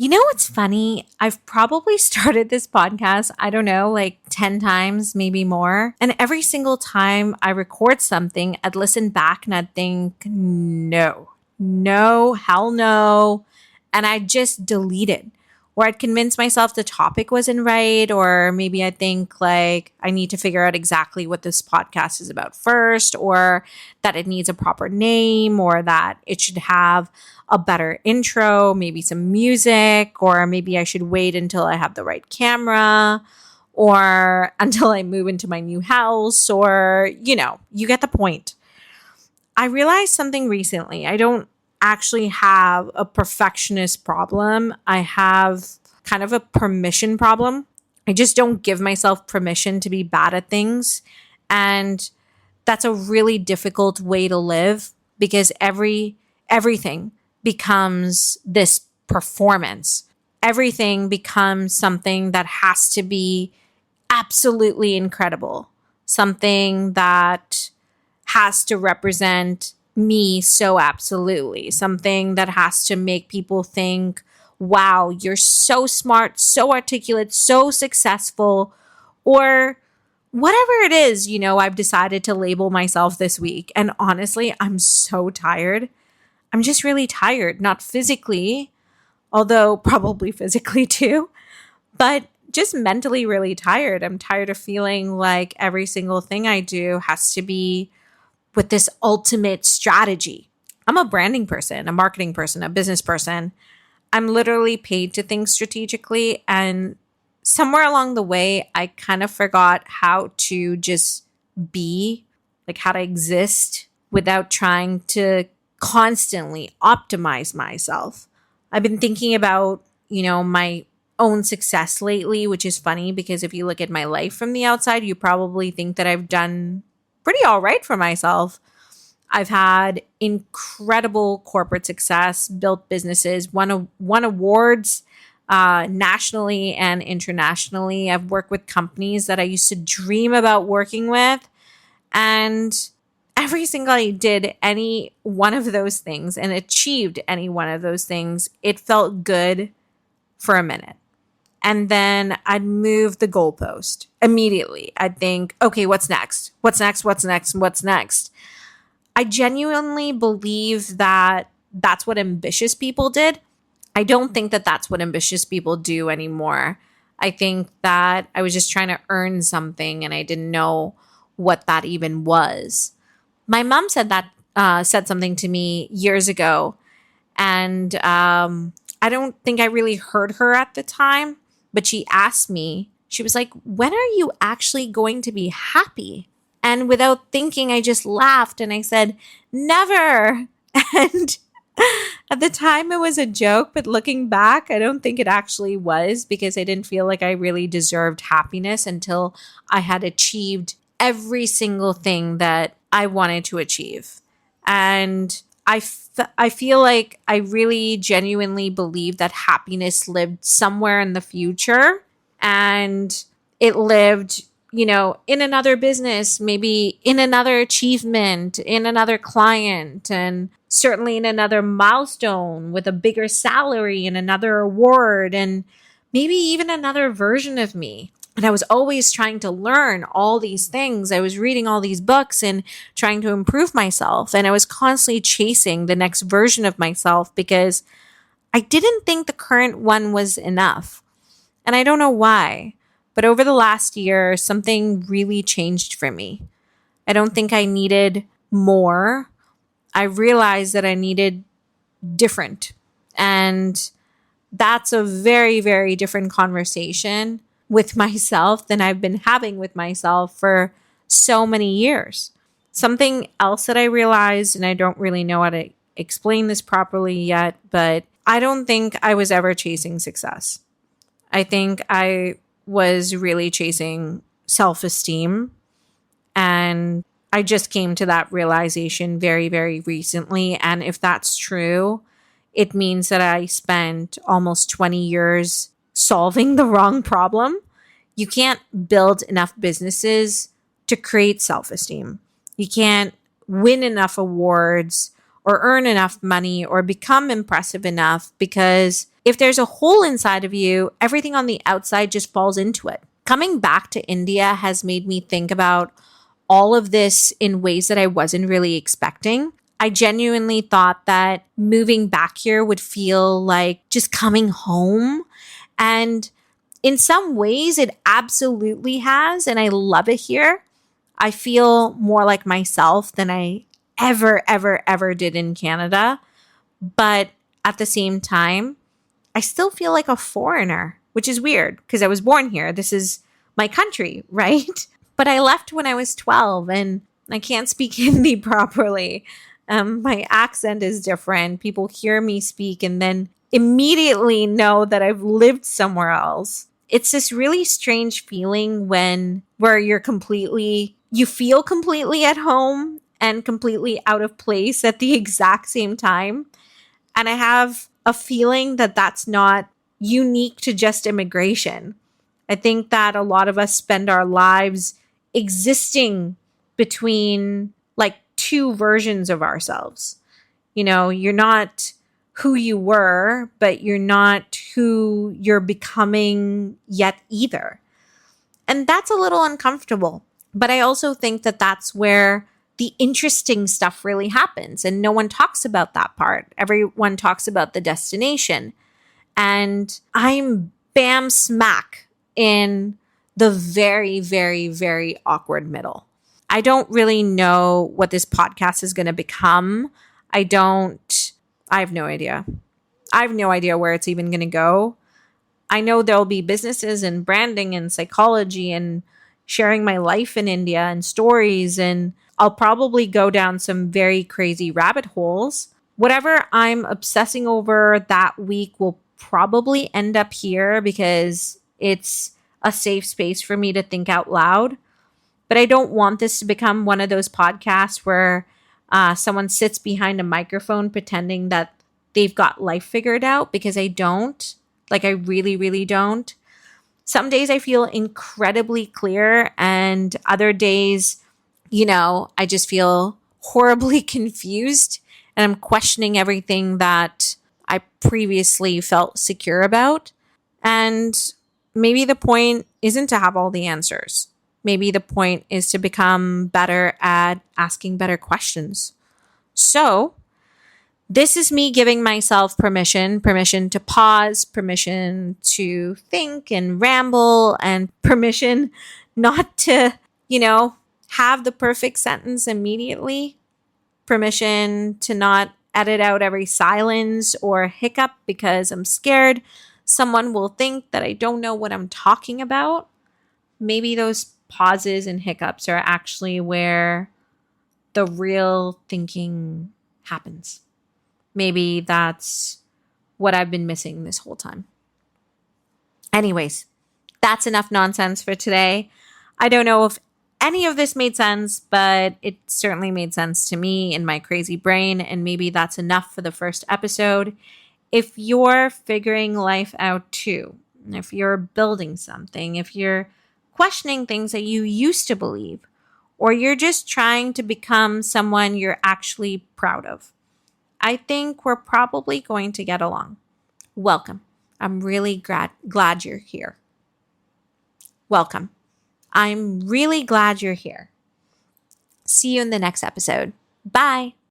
You know what's funny? I've probably started this podcast, I don't know, like 10 times, maybe more. And every single time I record something, I'd listen back and I'd think, no, no, hell no. And I'd just delete it. Or I'd convince myself the topic wasn't right. Or maybe I'd think like I need to figure out exactly what this podcast is about first, or that it needs a proper name, or that it should have a better intro, maybe some music, or maybe I should wait until I have the right camera or until I move into my new house, or, you get the point. I realized something recently. I don't actually have a perfectionist problem. I have kind of a permission problem. I just don't give myself permission to be bad at things. And that's a really difficult way to live because everything becomes this performance. Everything becomes something that has to be absolutely incredible. Something that has to represent me so absolutely. Something that has to make people think, wow, you're so smart, so articulate, so successful, or whatever it is, I've decided to label myself this week. And honestly, I'm so tired. I'm just really tired, not physically, although probably physically too, but just mentally really tired. I'm tired of feeling like every single thing I do has to be with this ultimate strategy. I'm a branding person, a marketing person, a business person. I'm literally paid to think strategically. And somewhere along the way, I kind of forgot how to just be, like how to exist without trying to constantly optimize myself. I've been thinking about, my own success lately, which is funny because if you look at my life from the outside, you probably think that I've done pretty all right for myself. I've had incredible corporate success, built businesses, won awards nationally and internationally. I've worked with companies that I used to dream about working with. And every single I did any one of those things and achieved any one of those things, it felt good for a minute. And then I'd move the goalpost immediately. I'd think, okay, what's next? What's next? What's next? What's next? I genuinely believe that that's what ambitious people did. I don't think that that's what ambitious people do anymore. I think that I was just trying to earn something and I didn't know what that even was. My mom said something to me years ago, and I don't think I really heard her at the time, but she asked me. She was like, "When are you actually going to be happy?" And without thinking, I just laughed and I said, "Never." And at the time, it was a joke, but looking back, I don't think it actually was because I didn't feel like I really deserved happiness until I had achieved every single thing that I wanted to achieve. And I feel like I really genuinely believe that happiness lived somewhere in the future and it lived, in another business, maybe in another achievement, in another client, and certainly in another milestone with a bigger salary and another award and maybe even another version of me. And I was always trying to learn all these things. I was reading all these books and trying to improve myself. And I was constantly chasing the next version of myself because I didn't think the current one was enough. And I don't know why. But over the last year, something really changed for me. I don't think I needed more. I realized that I needed different. And that's a very, very different conversation with myself than I've been having with myself for so many years. Something else that I realized, and I don't really know how to explain this properly yet, but I don't think I was ever chasing success. I think I was really chasing self-esteem. And I just came to that realization very, very recently. And if that's true, it means that I spent almost 20 years solving the wrong problem. You can't build enough businesses to create self-esteem. You can't win enough awards or earn enough money or become impressive enough because if there's a hole inside of you, everything on the outside just falls into it. Coming back to India has made me think about all of this in ways that I wasn't really expecting. I genuinely thought that moving back here would feel like just coming home. And in some ways, it absolutely has. And I love it here. I feel more like myself than I ever did in Canada. But at the same time, I still feel like a foreigner, which is weird because I was born here. This is my country, right? But I left when I was 12 and I can't speak Hindi properly. My accent is different. People hear me speak and then immediately know that I've lived somewhere else. It's this really strange feeling where you feel completely at home and completely out of place at the exact same time. And I have a feeling that that's not unique to just immigration. I think that a lot of us spend our lives existing between like two versions of ourselves. You know, you're not who you were, but you're not who you're becoming yet either. And that's a little uncomfortable. But I also think that that's where the interesting stuff really happens. And no one talks about that part. Everyone talks about the destination. And I'm bam smack in the very awkward middle. I don't really know what this podcast is going to become. I have no idea. I have no idea where it's even going to go. I know there'll be businesses and branding and psychology and sharing my life in India and stories. And I'll probably go down some very crazy rabbit holes. Whatever I'm obsessing over that week will probably end up here because it's a safe space for me to think out loud. But I don't want this to become one of those podcasts where someone sits behind a microphone pretending that they've got life figured out, because I don't. Like, I really don't. Some days I feel incredibly clear, and other days, I just feel horribly confused and I'm questioning everything that I previously felt secure about. And maybe the point isn't to have all the answers. Maybe the point is to become better at asking better questions. So, this is me giving myself permission to pause, permission to think and ramble, and permission not to, have the perfect sentence immediately. Permission to not edit out every silence or hiccup because I'm scared someone will think that I don't know what I'm talking about. Maybe those pauses and hiccups are actually where the real thinking happens. Maybe that's what I've been missing this whole time. Anyways, that's enough nonsense for today. I don't know if any of this made sense, but it certainly made sense to me in my crazy brain, and maybe that's enough for the first episode. If you're figuring life out too, if you're building something, if you're questioning things that you used to believe, or you're just trying to become someone you're actually proud of, I think we're probably going to get along. Welcome. I'm really glad you're here. Welcome. I'm really glad you're here. See you in the next episode. Bye.